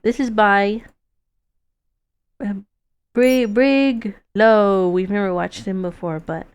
This is by Brig Low. We've never watched him before, but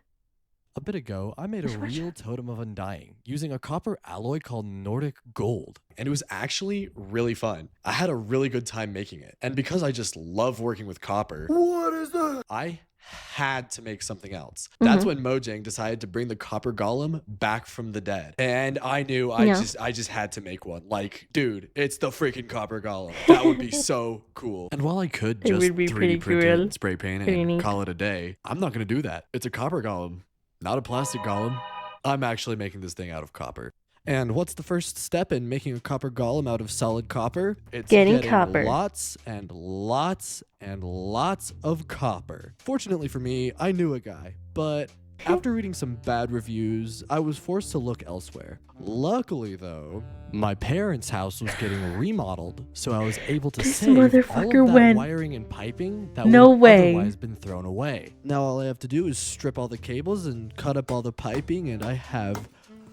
A bit ago, I made a real totem of undying using a copper alloy called Nordic Gold. And it was actually really fun. I had a really good time making it. And because I just love working with copper, What is that? I had to make something else. That's when Mojang decided to bring the copper golem back from the dead. And I knew I just had to make one. Like, dude, it's the freaking copper golem. That would be so cool. And while I could It just would be 3D pretty print cool. it, spray paint it, Pretty and neat. call it a day, I'm not gonna do that. It's a copper golem, not a plastic golem. I'm actually making this thing out of copper. And what's the first step in making a copper golem out of solid copper? It's Getting copper. lots and lots and lots of copper. Fortunately for me, I knew a guy, but after reading some bad reviews, I was forced to look elsewhere. Luckily though, my parents' house was getting remodeled, so I was able to This save all motherfucker of that went. wiring and piping that No would have way. otherwise been thrown away. Now all I have to do is strip all the cables and cut up all the piping, and I have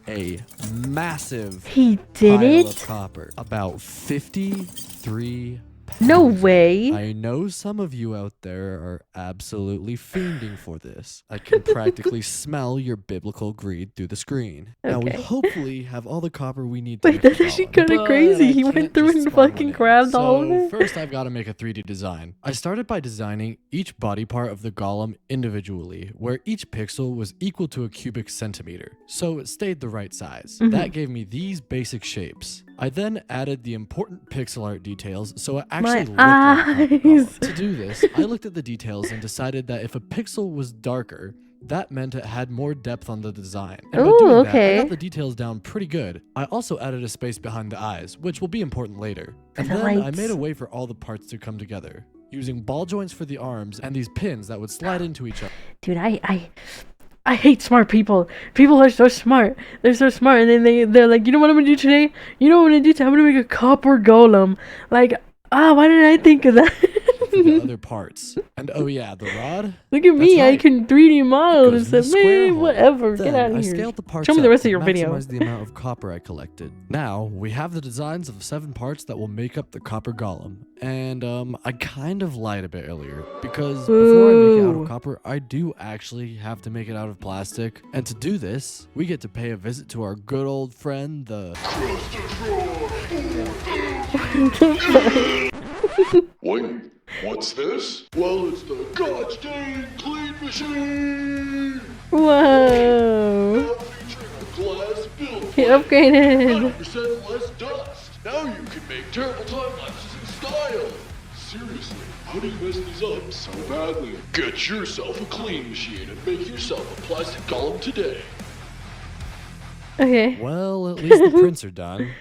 a massive He did pile of it? copper. About 53 No pounds. way. I know some of you out there are absolutely fiending for this. I can practically smell your biblical greed through the screen. Now we Okay. hopefully have all the copper we need to Wait, make the that's actually golem, kinda but crazy. I He went can't through just and spawn one fucking in. grabbed all of So it. first I've got to make a 3D design. I started by designing each body part of the golem individually, where each pixel was equal to a cubic centimeter, so it stayed the right size. That gave me these basic shapes. I then added the important pixel art details so it actually looked like a copper golem. eyes. To do this, I looked at the details and decided that if a pixel was darker, that meant it had more depth on the design. And by Ooh, doing that, I okay. got the details down pretty good. I also added a space behind the eyes, which will be important later. And The then I lights. made a way for all the parts to come together, using ball joints for the arms and these pins that would slide into each other. Dude, I hate smart people. People are so smart. They're so smart, and then they're like, you know what I'm gonna do today? You know what I'm gonna do today? I'm gonna make a copper golem. Like, why didn't I think of that? For the other parts. And oh yeah, the rod. Look at me, That's I right. can 3D model Goes and in the stuff. square Man, hole. whatever. Get Then out of I here. scaled the parts Show me the up rest to of your video. maximize the amount of copper I collected. Now we have the designs of 7 parts that will make up the copper golem. And I kind of lied a bit earlier because before I make it out Ooh. of copper, I do actually have to make it out of plastic. And to do this, we get to pay a visit to our good old friend, the Wait, what's this? Well, it's the goddamn clean machine! Whoa. Featuring a glass build He upgraded. 100% less dust. Now you can make terrible time lapses in style. Seriously, how do you mess these up so badly? Get yourself a clean machine and make yourself a plastic golem today. Okay. Well, at least the prints are done.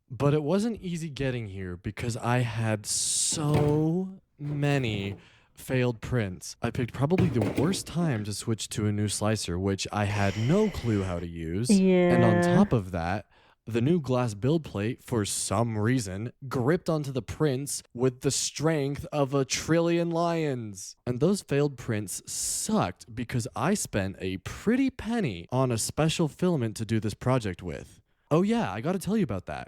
But it wasn't easy getting here because I had so many failed prints. I picked probably the worst time to switch to a new slicer, which I had no clue how to use. And on Yeah. top of that, the new glass build plate, for some reason, gripped onto the prints with the strength of 1,000,000,000,000 lions. And those failed prints sucked because I spent a pretty penny on a special filament to do this project with. Oh yeah, I gotta tell you about that.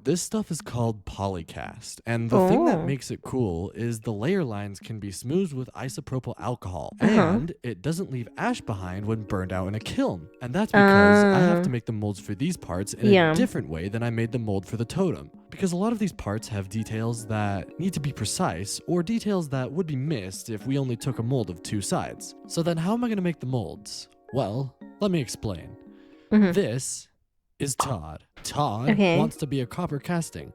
This stuff is called polycast, and the thing that Oh. makes it cool is the layer lines can be smoothed with isopropyl alcohol, and it doesn't leave ash behind when burned out in a kiln. And that's because I have to make the molds for these parts in Yeah. a different way than I made the mold for the totem. Because a lot of these parts have details that need to be precise, or details that would be missed if we only took a mold of 2 sides. So then how am I going to make the molds? Well, let me explain. This is Todd. Todd Okay. wants to be a copper casting,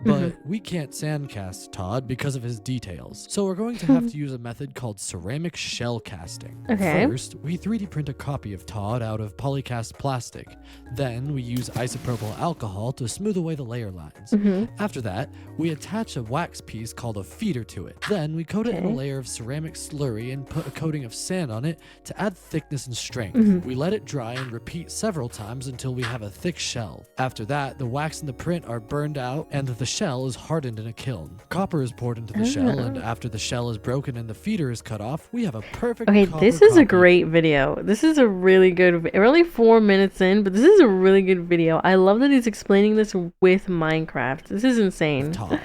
but we can't sand cast Todd because of his details. So we're going to have to use a method called ceramic shell casting. Okay. First, we 3D print a copy of Todd out of polycast plastic. Then we use isopropyl alcohol to smooth away the layer lines. After that, we attach a wax piece called a feeder to it. Then we coat it in a Okay. layer of ceramic slurry and put a coating of sand on it to add thickness and strength. We let it dry and repeat several times until we have a thick shell. After that, the wax and the print are burned out and the shell is hardened in a kiln. Copper is poured into the shell, and after the shell is broken and the feeder is cut off, we have a perfect Okay, copper this is a copy great video. This is a really good. We're only 4 minutes in, but this is a really good video. I love that he's explaining this with Minecraft. This is insane. of Todd.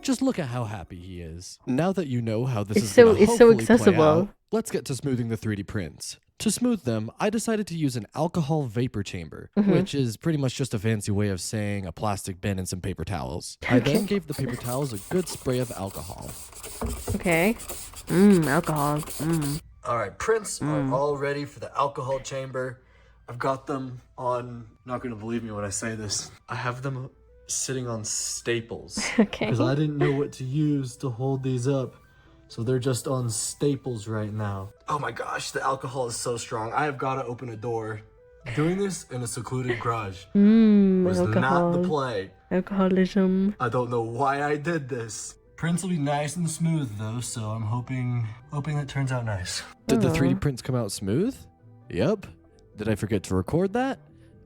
Just look at how happy he is. Now that you know how this It's is so- gonna it's so hopefully play accessible. out, let's get to smoothing the 3D prints. To smooth them, I decided to use an alcohol vapor chamber, which is pretty much just a fancy way of saying a plastic bin and some paper towels. I then gave the paper towels a good spray of alcohol. Okay. Alcohol. All right, prints are all ready for the alcohol chamber. I've got them on, not going to believe me when I say this, I have them sitting on staples. Okay. Because I didn't know what to use to hold these up. So they're just on staples right now. Oh my gosh, the alcohol is so strong. I have got to open a door. Doing this in a secluded garage was not the play. Alcoholism. I don't know why I did this. Prints will be nice and smooth though, so I'm hoping that turns out nice. Did the 3D prints come out smooth? Yep. Did I forget to record that?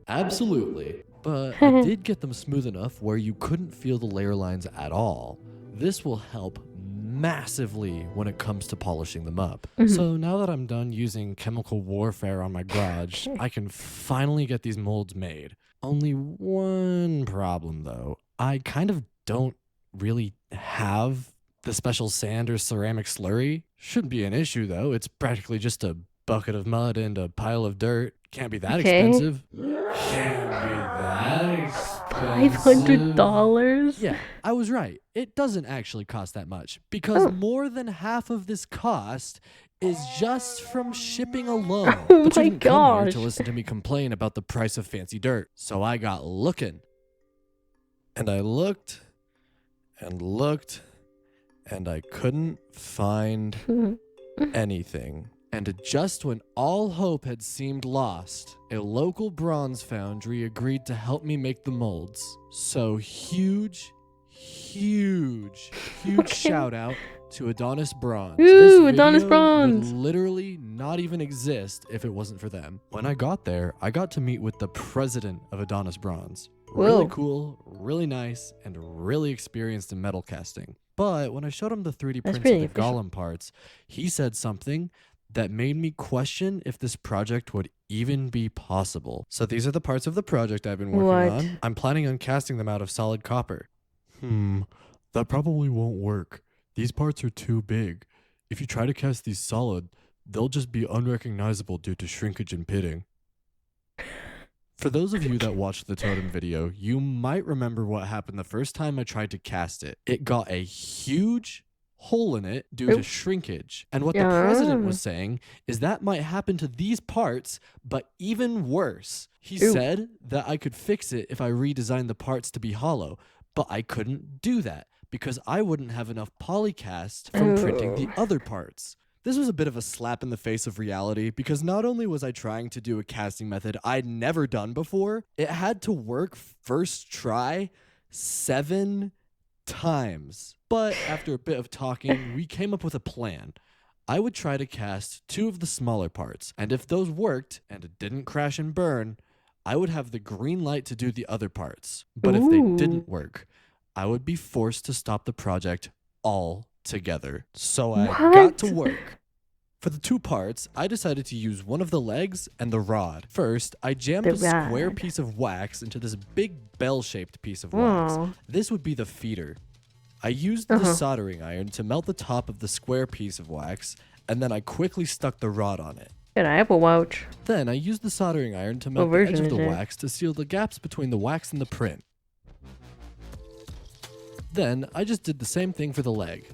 Absolutely. But I did get them smooth enough where you couldn't feel the layer lines at all. This will help massively when it comes to polishing them up. So now that I'm done using chemical warfare on my garage, I can finally get these molds made. Only one problem though. I kind of don't really have the special sand or ceramic slurry. Shouldn't be an issue though. It's practically just a bucket of mud and a pile of dirt. Can't be that expensive. Can't be that expensive. $500? Yeah, I was right. It doesn't actually cost that much because more than half of this cost is just from shipping alone. Oh But you my didn't come here gosh. to listen to me complain about the price of fancy dirt. So I got looking. And I looked and looked and I couldn't find anything. And just when all hope had seemed lost, a local bronze foundry agreed to help me make the molds. So huge shout out to Adonis Bronze. Ooh, Adonis video Bronze. would literally not even exist if it wasn't for them. When I got there, I got to meet with the president of Adonis Bronze. Really Whoa. cool, really nice, and really experienced in metal casting. But when I showed him the 3D That's prints of pretty the official. Golem parts, he said something that made me question if this project would even be possible. So these are the parts of the project I've been working What? on. I'm planning on casting them out of solid copper. That probably won't work. These parts are too big. If you try to cast these solid, they'll just be unrecognizable due to shrinkage and pitting. For those of you that watched the totem video, you might remember what happened the first time I tried to cast it. It got a huge hole in it due to shrinkage. And what the president was saying is that might happen to these parts, but even worse. He said that I could fix it if I redesigned the parts to be hollow, but I couldn't do that because I wouldn't have enough polycast from printing the other parts. This was a bit of a slap in the face of reality because not only was I trying to do a casting method I'd never done before, it had to work first try 7 times. But after a bit of talking, we came up with a plan. I would try to cast 2 of the smaller parts, and if those worked and it didn't crash and burn, I would have the green light to do the other parts. But if they didn't work, I would be forced to stop the project altogether. So I got to work. For the 2 parts, I decided to use one of the legs and the rod. First, I jammed a square piece of wax into this big bell-shaped piece of wax. This would be the feeder. I used the soldering iron to melt the top of the square piece of wax, and then I quickly stuck the rod on it. Good Apple Watch. Then I used the soldering iron to melt the edge of the wax to seal the gaps between the wax and the print. Then I just did the same thing for the leg.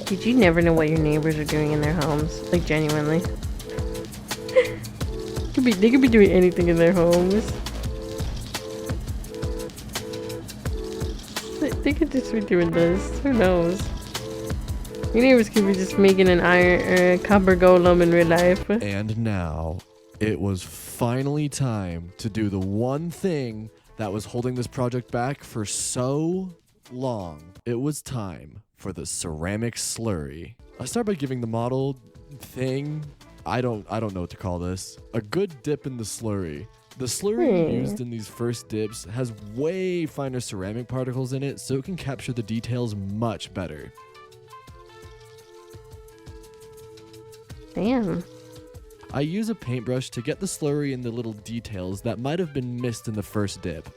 Did you never know what your neighbors are doing in their homes? Like, genuinely. They could be doing anything in their homes. They could just be doing this. Who knows? Your neighbors could be just making an iron copper golem in real life. And now, it was finally time to do the one thing that was holding this project back for so long. It was time for the ceramic slurry. I start by giving the model thing, I don't know what to call this, a good dip in the slurry. The slurry used in these first dips has way finer ceramic particles in it, so it can capture the details much better. Damn. I use a paintbrush to get the slurry and the little details that might have been missed in the first dip.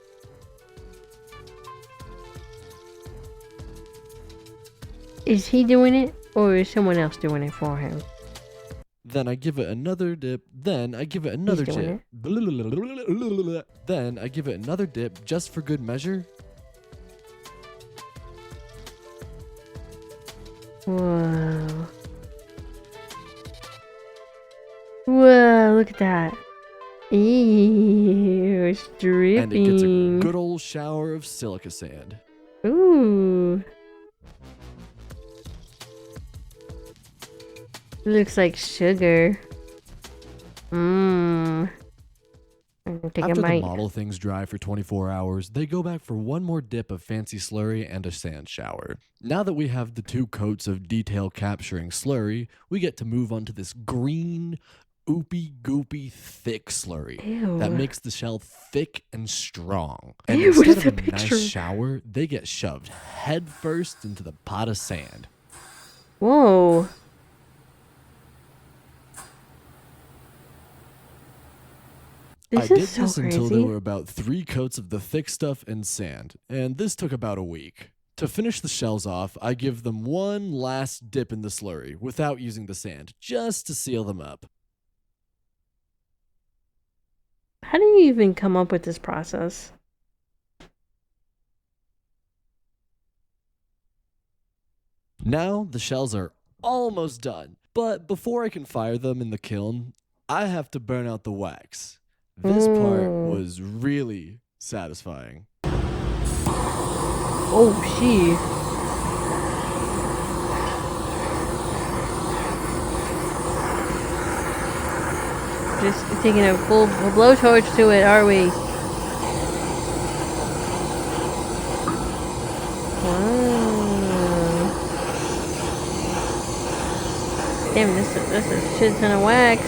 Is he doing it, or is someone else doing it for him? Then I give it another dip. Then I give it another doing dip. Then I give it another dip just for good measure. Whoa. Whoa, look at that. Ew, it's dripping. And it gets a good old shower of silica sand. Ooh. Looks like sugar. Mmm. Take After a the bite. model things dry for 24 hours, they go back for one more dip of fancy slurry and a sand shower. Now that we have the 2 coats of detail capturing slurry, we get to move on to this green, oopy goopy thick slurry Ew. that makes the shell thick and strong. And Ew, what instead is of that a nice picture? shower, they get shoved head first into the pot of sand. Whoa. I This did is so this until there crazy. were about 3 coats of the thick stuff and sand, and this took about a week. To finish the shells off, I give them one last dip in the slurry without using the sand, just to seal them up. How do you even come up with this process? Now the shells are almost done, but before I can fire them in the kiln, I have to burn out the wax. This part was really satisfying. Oh, she. Just taking a full blowtorch to it, are we? Wow. Damn, this is a shit ton of wax.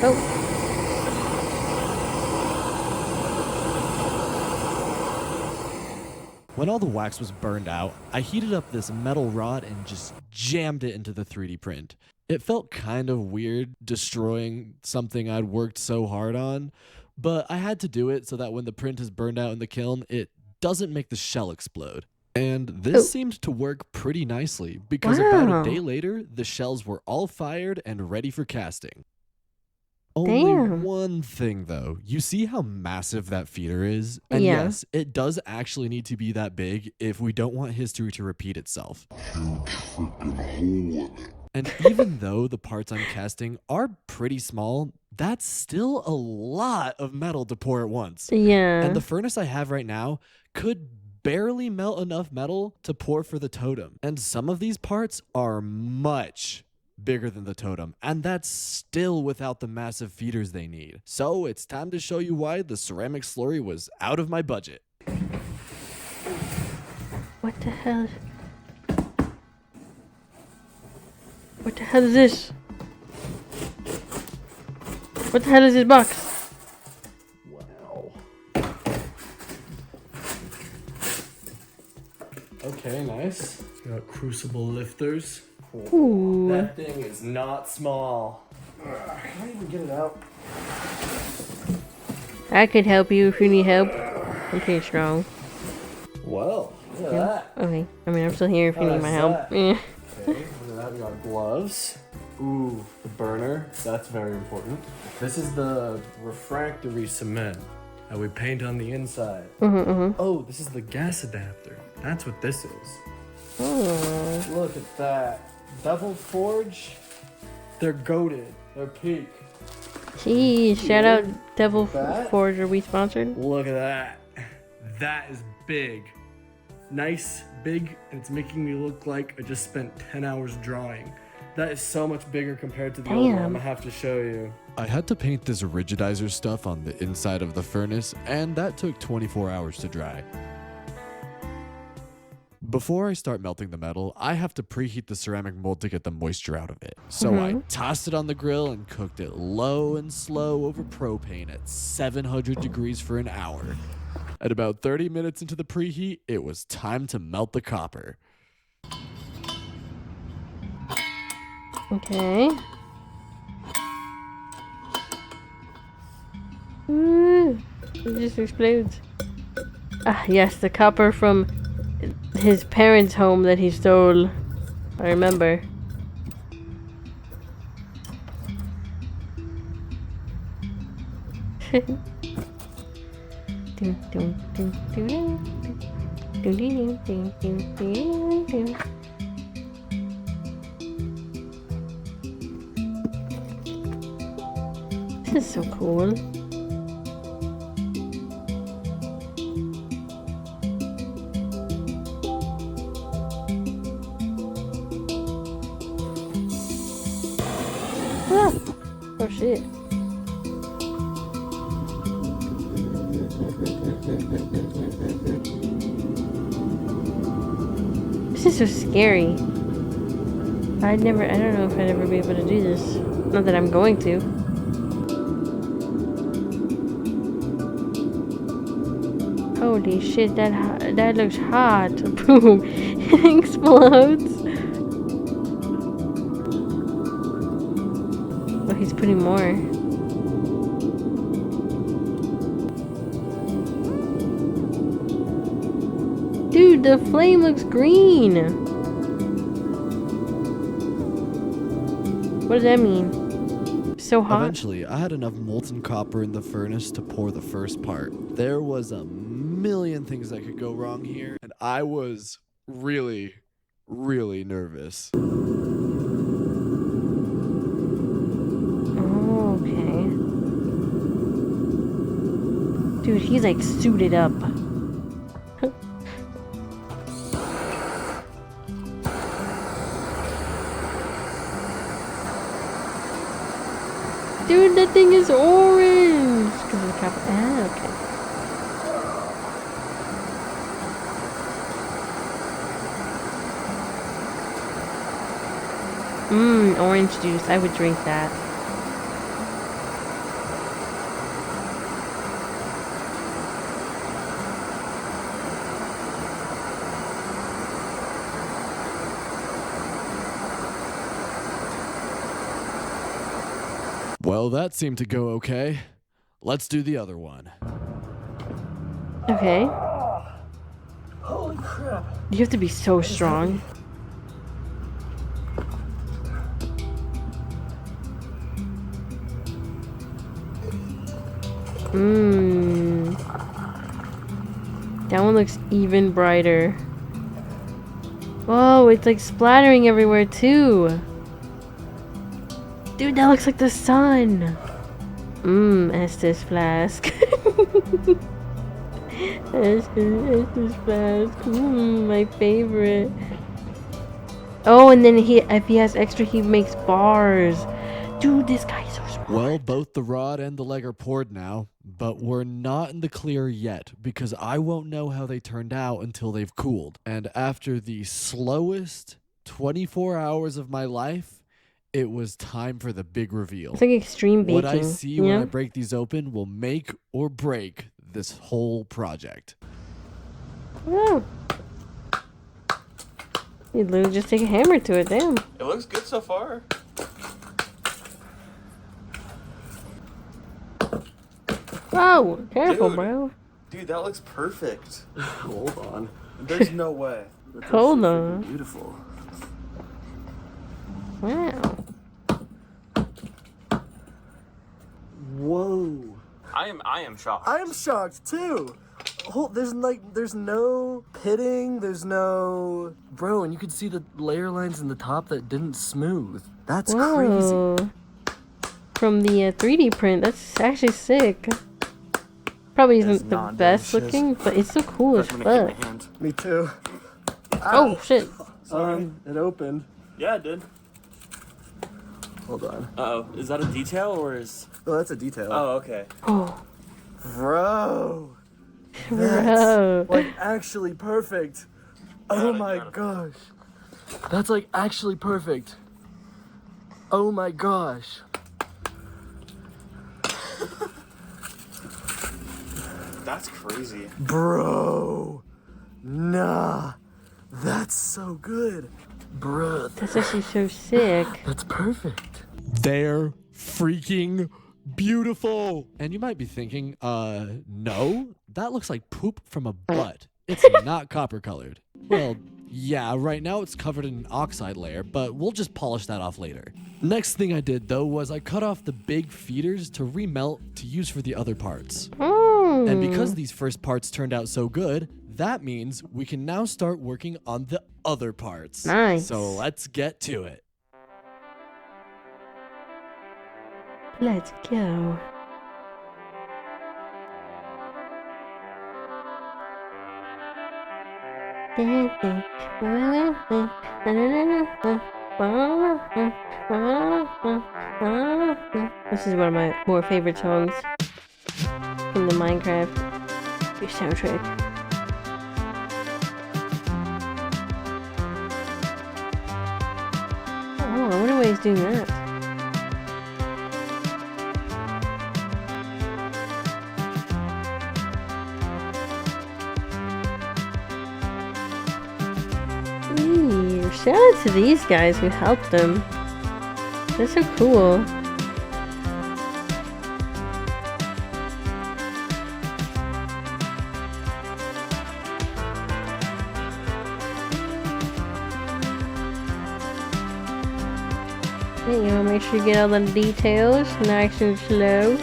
Oh. When all the wax was burned out, I heated up this metal rod and just jammed it into the 3D print. It felt kind of weird destroying something I'd worked so hard on, but I had to do it so that when the print is burned out in the kiln, it doesn't make the shell explode. And this seemed to work pretty nicely because about Wow. a day later, the shells were all fired and ready for casting. Only Damn. one thing though. You see how massive that feeder is? And Yeah. yes, it does actually need to be that big if we don't want history to repeat itself. And even though the parts I'm casting are pretty small, that's still a lot of metal to pour at once. Yeah. And the furnace I have right now could barely melt enough metal to pour for the totem. And some of these parts are much bigger than the totem, and that's still without the massive feeders they need. So it's time to show you why the ceramic slurry was out of my budget. What the hell? What the hell is this? What the hell is this box? Wow. Okay, nice. Got crucible lifters. Ooh. That thing is not small. Can I even get it out? I could help you if you need help. I'm pretty strong. Well, look at that. Okay. I mean, I'm still here if you How need my nice help. is Yeah. Okay, look at that. We got gloves. Ooh, the burner. That's very important. This is the refractory cement that we paint on the inside. Oh, this is the gas adapter. That's what this is. Oh. Look at that. Devil Forge. They're goated. They're peak. Jeez. Shout out Devil That? Forge. Are we sponsored? Look at that. That is big. Nice, big, and it's making me look like I just spent 10 hours drawing. That is so much bigger compared to the old one. Damn. I'm gonna have to show you. I had to paint this rigidizer stuff on the inside of the furnace, and that took 24 hours to dry. Before I start melting the metal, I have to preheat the ceramic mold to get the moisture out of it. So I tossed it on the grill and cooked it low and slow over propane at 700 degrees for an hour. At about 30 minutes into the preheat, it was time to melt the copper. Okay. Ooh, it just explodes. Ah, yes, the copper from his parents' home that he stole. I remember. This is so cool. Ah! Oh shit. This is so scary. I don't know if I'd ever be able to do this. Not that I'm going to. Holy shit, that looks hot. Boom. It explodes. Oh, he's putting more. Dude, the flame looks green. What does that mean? So hot? Eventually, I had enough molten copper in the furnace to pour the first part. There was a million things that could go wrong here, and I was really, really nervous. Oh, okay. Dude, he's like suited up. Dude, that thing is orange! Because of the copper. Ah, okay. Orange juice. I would drink that. Well, that seemed to go okay. Let's do the other one. Okay. Holy crap. You have to be so strong. That one looks even brighter. Whoa, it's like splattering everywhere too. Dude, that looks like the sun. Estes flask. Estes flask. My favorite. Oh, and then if he has extra, he makes bars. Dude, this guy's so smart. Well, both the rod and the leg are poured now, but we're not in the clear yet because I won't know how they turned out until they've cooled. And after the slowest 24 hours of my life, it was time for the big reveal. It's like extreme baking. What I see when I break these open will make or break this whole project. Oh. You literally just take a hammer to it, damn. It looks good so far. Whoa, careful, Dude. bro. Dude, that looks perfect. Hold on. There's no way. Hold on. Beautiful. Wow. Whoa. I am shocked. I am shocked too. There's no pitting, there's no... Bro, and you could see the layer lines in the top that didn't smooth. That's crazy. Whoa. From the 3D print, that's actually sick. Probably isn't the best looking, but it's so cool as fuck. Me too. Oh, shit. It opened. Yeah, it did. Hold on. Uh-oh. Is that a detail or is... Oh, that's a detail. Oh, okay. Oh, Bro. bro. Like, actually perfect. Oh my gosh. That's like actually perfect. Oh my gosh. That's crazy. Bro. Nah. That's so good. Bruh, That's actually so sick. that's perfect. They're freaking beautiful. And you might be thinking, no, that looks like poop from a butt. It's not copper colored. Well, yeah, right now it's covered in an oxide layer, but we'll just polish that off later. Next thing I did though was I cut off the big feeders to remelt to use for the other parts. And because these first parts turned out so good, that means we can now start working on the other parts. Nice. So let's get to it. Let's go. This is one of my more favorite songs from the Minecraft soundtrack. Oh, I wonder why he's doing that. Ooh, shout out to these guys who helped them. They're so cool. There you go, make sure you get all the details nice and slow.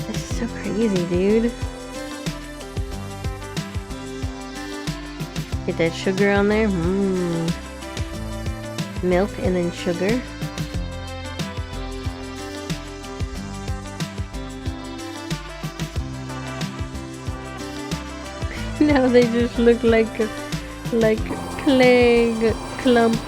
That's so crazy, dude. Get that sugar on there. Milk and then sugar. Now they just look like clay clumps.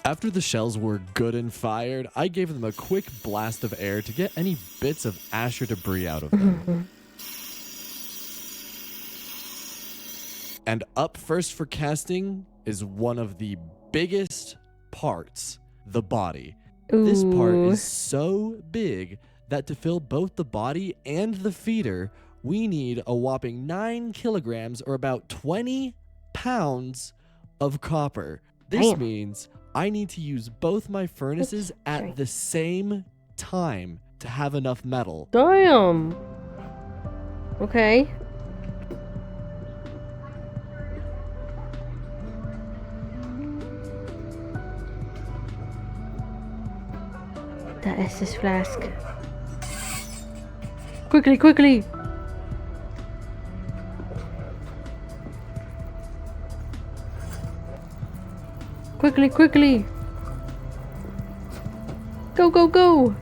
After the shells were good and fired, I gave them a quick blast of air to get any bits of ash or debris out of them. And up first for casting is one of the biggest parts, the body. This part is so big that to fill both the body and the feeder, we need a whopping 9 kilograms or about 20 pounds of copper. This means I need to use both my furnaces at the same time to have enough metal. Damn. Okay. That is this flask. Quickly, quickly! Quickly, quickly! Go, go, go!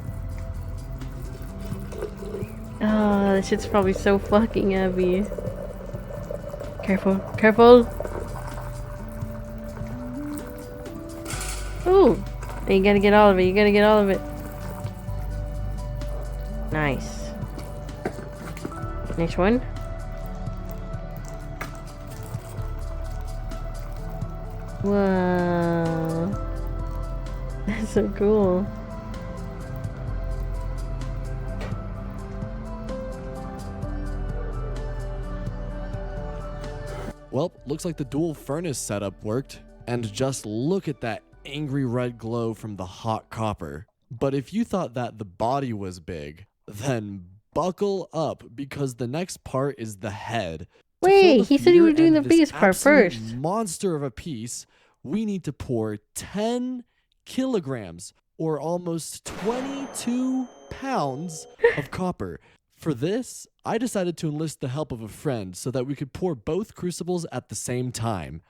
Ah, this shit's probably so fucking heavy. Careful, careful! Ooh! You gotta get all of it, you gotta get all of it. Nice. Next one. Whoa. That's so cool. Well, looks like the dual furnace setup worked. And just look at that angry red glow from the hot copper. But if you thought that the body was big, then buckle up because the next part is the head. Wait, he said you were doing the biggest part first. Monster of a piece, we need to pour 10 kilograms or almost 22 pounds of copper. For this, I decided to enlist the help of a friend so that we could pour both crucibles at the same time.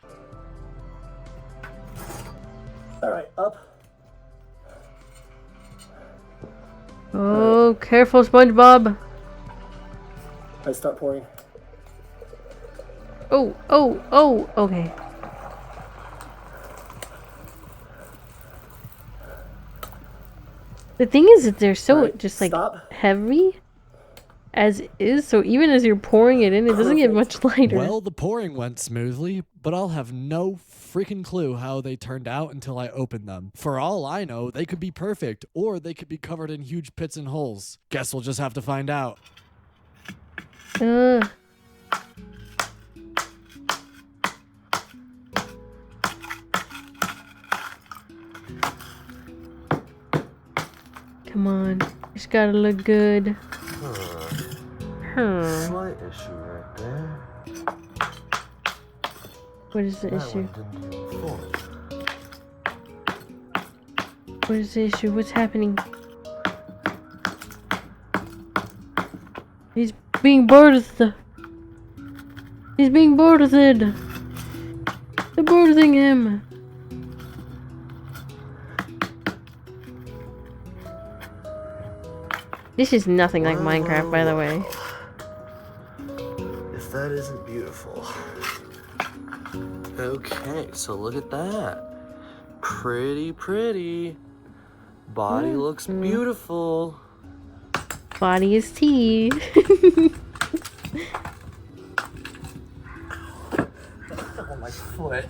Alright, up. Oh, careful, SpongeBob. I start pouring. Oh, oh, oh, okay. The thing is that they're so Alright, just like stop. heavy. as is, so even as you're pouring it in, it doesn't get much lighter. Well, the pouring went smoothly, but I'll have no freaking clue how they turned out until I open them. For all I know, they could be perfect, or they could be covered in huge pits and holes. Guess we'll just have to find out. Come on, it's gotta look good. Slight issue right there. What is the That issue? one didn't even fold. What is the issue? What's happening? He's being birthed. He's being birthed. They're birthing him. This is nothing like Minecraft, by the way. If that isn't beautiful. Okay, so look at that. Pretty, pretty. Body looks beautiful. Body is tea. Oh, my foot.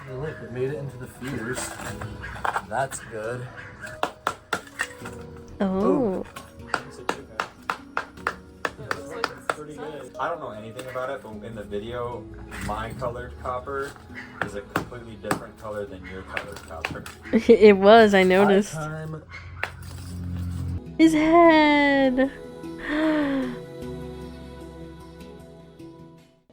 Hey, look, it made it into the feeders. That's good. Oh. I don't know anything about it, but in the video, my colored copper is a completely different color than your colored copper. It was, I noticed. Time. His head.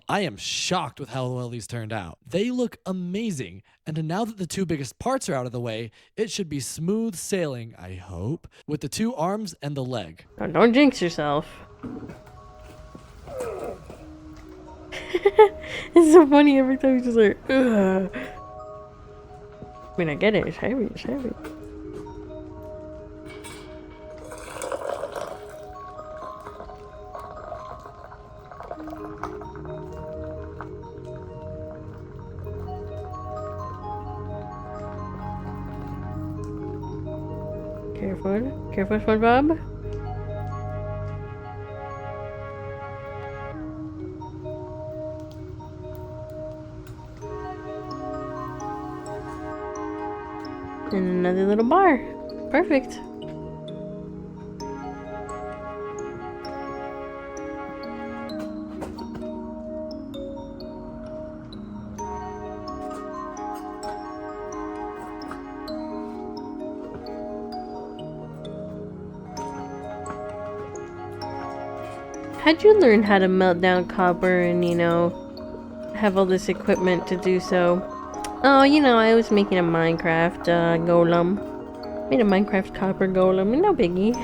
I am shocked with how well these turned out. They look amazing, and now that the two biggest parts are out of the way, it should be smooth sailing, I hope, with the two arms and the leg. Oh, don't jinx yourself. It's so funny every time he's just like, ugh. I mean, I get it. It's heavy. It's heavy. Careful. Careful, SpongeBob. And another little bar. Perfect. How'd you learn how to melt down copper and, you know, have all this equipment to do so? Oh, you know, I was making a Minecraft golem. Made a Minecraft copper golem, no biggie.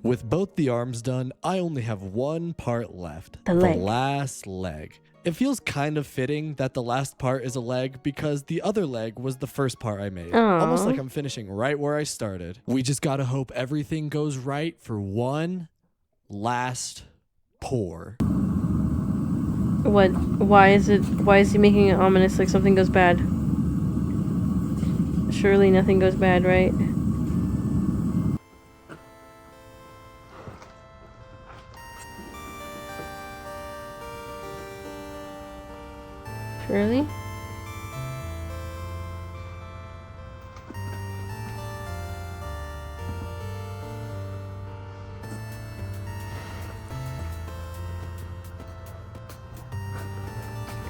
With both the arms done, I only have one part left. The leg. Last leg. It feels kind of fitting that the last part is a leg because the other leg was the first part I made. Aw. Almost like I'm finishing right where I started. We just gotta hope everything goes right for one last pour. What? Why is he making it ominous like something goes bad? Surely nothing goes bad, right? Surely?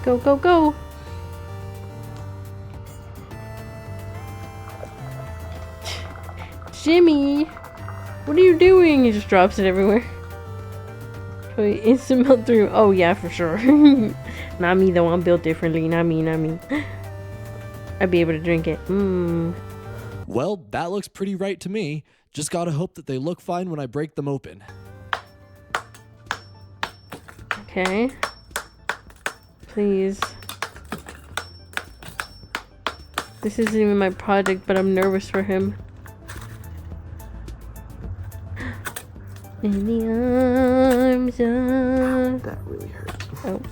Go, go, go! Jimmy! What are you doing? He just drops it everywhere. Wait, instant melt through. Oh yeah, for sure. Not me though, I'm built differently. Not me, not me. I'd be able to drink it. Well, that looks pretty right to me. Just gotta hope that they look fine when I break them open. This isn't even my project, but I'm nervous for him. In the arms of... That really hurt. Oh.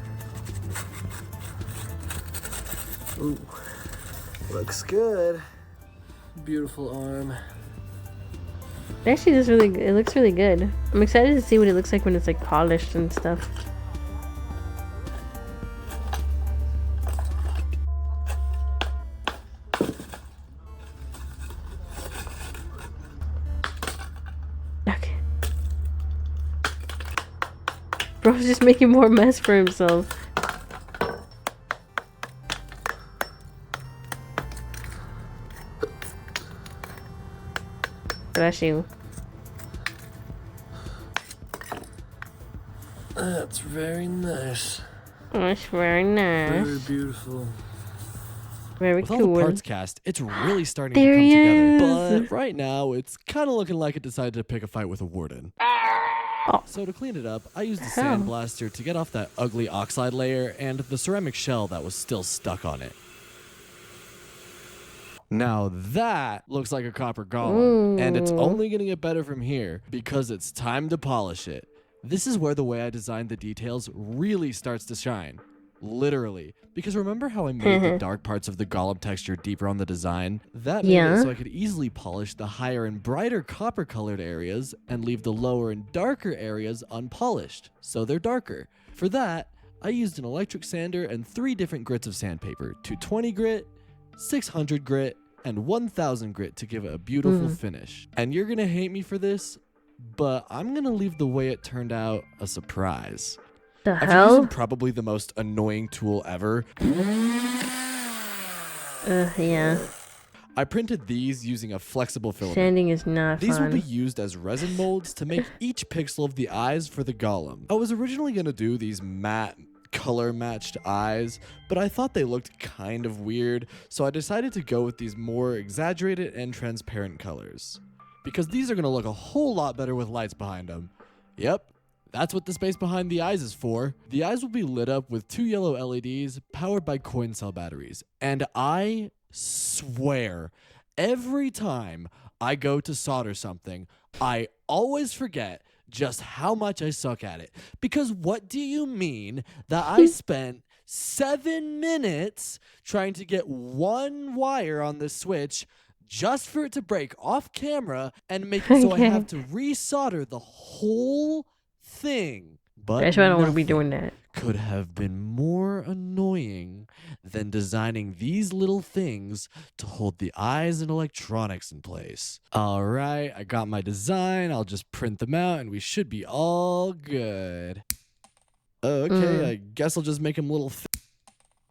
Ooh. Looks good. Beautiful arm. It actually does really. It looks really good. I'm excited to see what it looks like when it's like polished and stuff. Okay. Bro's just making more mess for himself. Bless you. That's very nice. That's very nice. Very beautiful. Very With all cool. the parts cast, it's really starting There to come he together. is. But right now, it's kind of looking like it decided to pick a fight with a warden. Oh. So to clean it up, I used a Hell. sandblaster to get off that ugly oxide layer and the ceramic shell that was still stuck on it. Now that looks like a copper golem, and it's Ooh. only going to get better from here because it's time to polish it. This is where the way I designed the details really starts to shine. Literally. Because remember how I made the dark parts of the golem texture deeper on the design? That made Yeah. it so I could easily polish the higher and brighter copper colored areas and leave the lower and darker areas unpolished, so they're darker. For that, I used an electric sander and 3 different grits of sandpaper, 220 grit, 600 grit, and 1000 grit to give it a beautiful finish. And you're gonna hate me for this, but I'm gonna leave the way it turned out a surprise. The After hell? using probably the most annoying tool ever, Yeah. I printed these using a flexible filament. Sanding is not These will fun. be used as resin molds to make each pixel of the eyes for the golem. I was originally gonna do these matte color matched eyes, but I thought they looked kind of weird, so I decided to go with these more exaggerated and transparent colors. Because these are gonna look a whole lot better with lights behind them. Yep, that's what the space behind the eyes is for. The eyes will be lit up with 2 yellow LEDs powered by coin cell batteries. And I swear, every time I go to solder something, I always forget just how much I suck at it. Because what do you mean that I spent 7 minutes trying to get one wire on the switch just for it to break off camera and make it so I have to resolder the whole thing? But That's why I don't want to be nothing doing that. could have been more annoying than designing these little things to hold the eyes and electronics in place. All right, I got my design. I'll just print them out and we should be all good. Okay, I guess I'll just make them little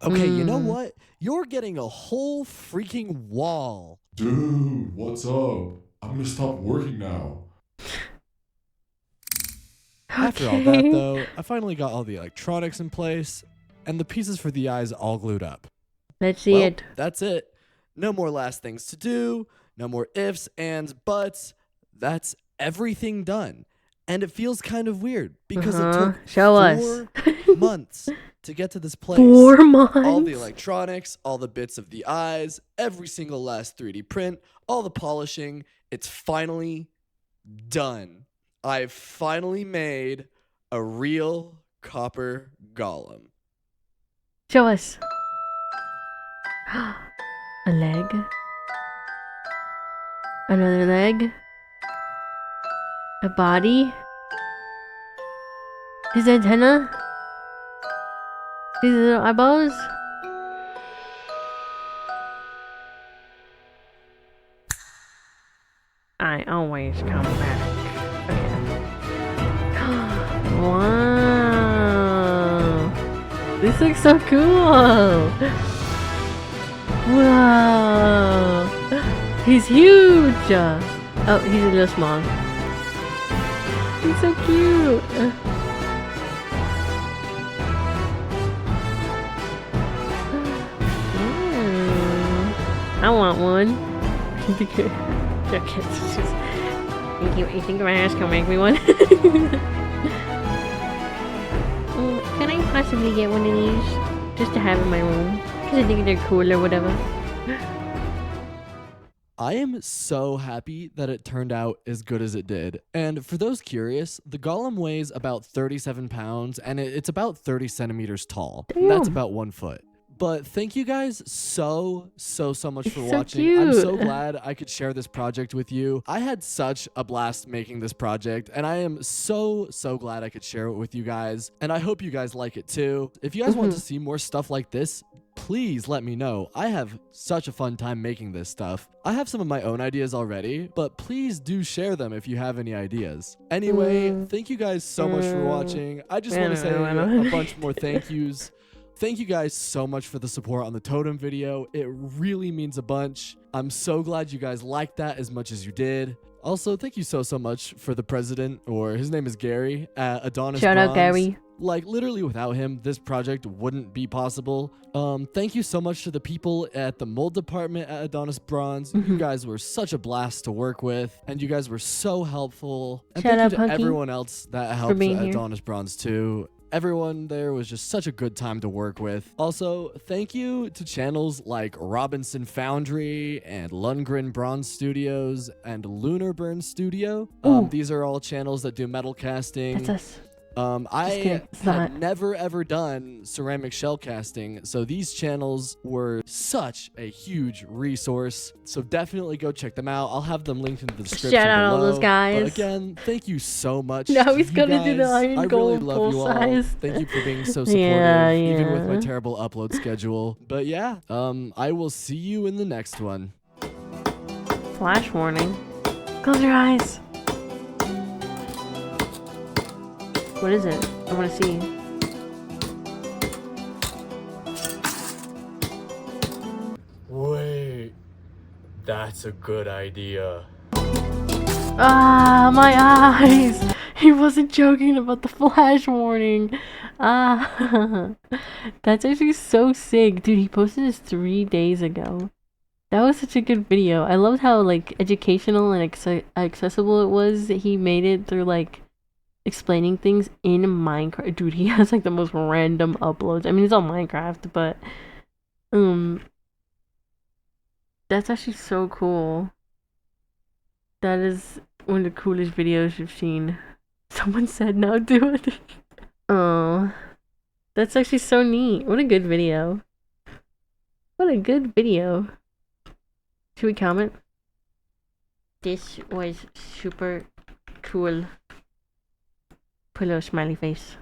Okay, you know what? You're getting a whole freaking wall. Dude, what's up? I'm gonna stop working now. After all that, though, I finally got all the electronics in place and the pieces for the eyes all glued up. Let's see Well, it. that's it. No more last things to do, no more ifs, ands, buts. That's everything done. And it feels kind of weird because it took Show 4 us. months to get to this place. 4 months. All the electronics, all the bits of the eyes, every single last 3D print, all the polishing. It's finally done. I've finally made a real copper golem. Show us. A leg. Another leg. A body. His antenna. His little eyeballs. I always come back. Okay. Wow. This looks so cool. Wow. He's huge. Oh, he's a little small. He's so cute. I want one. Okay, it's just, you think my ass can make me one? Can I possibly get one of these? Just to have in my room? Because I think they're cool or whatever. I am so happy that it turned out as good as it did. And for those curious, the golem weighs about 37 pounds and it's about 30 centimeters tall. That's Damn. about 1 foot. But thank you guys so much for It's so watching. I'm so cute. glad I could share this project with you. I had such a blast making this project, and I am so glad I could share it with you guys. And I hope you guys like it too. If you guys want to see more stuff like this, please let me know. I have such a fun time making this stuff. I have some of my own ideas already, but please do share them if you have any ideas. Anyway, thank you guys so much for watching. I just want to say a bunch more thank yous. Thank you guys so much for the support on the totem video. It really means a bunch. I'm so glad you guys liked that as much as you did. Also, thank you so much for the president, or his name is Gary, at Adonis Shout out, Bronze. Gary. Like, literally without him, this project wouldn't be possible. Thank you so much to the people at the mold department at Adonis Bronze. You guys were such a blast to work with, and you guys were so helpful. And Shout thank you out, to Punki, everyone else that helped being at here. Adonis Bronze too. Everyone there was just such a good time to work with. Also, thank you to channels like Robinson Foundry and Lundgren Bronze Studios and Lunar Burn Studio. These are all channels that do metal casting. That's us. I kidding. It's not. had never ever done ceramic shell casting, so these channels were such a huge resource. So definitely go check them out. I'll have them linked in the description Shout out all below. those guys. But again, thank you so much. Now to he's you gonna do the guys. iron I really golem love full you all. size. Thank you for being so supportive, Yeah, even with my yeah. terrible upload schedule. But yeah, I will see you in the next one. Flash warning. Close your eyes. What is it? I want to see. Wait, that's a good idea. Ah, my eyes! He wasn't joking about the flash warning. Ah, that's actually so sick. Dude, he posted this 3 days ago. That was such a good video. I loved how, like, educational and accessible it was. He made it through, like, explaining things in Minecraft. Dude, he has, like, the most random uploads. I mean, it's all Minecraft, but, that's actually so cool. That is one of the coolest videos you've seen. Someone said, now do it. Oh, that's actually so neat. What a good video. What a good video. Should we comment? This was super cool. Put a little smiley face.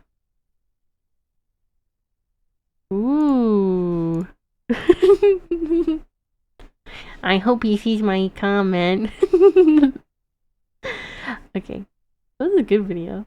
Ooh. I hope he sees my comment. Okay. That was a good video.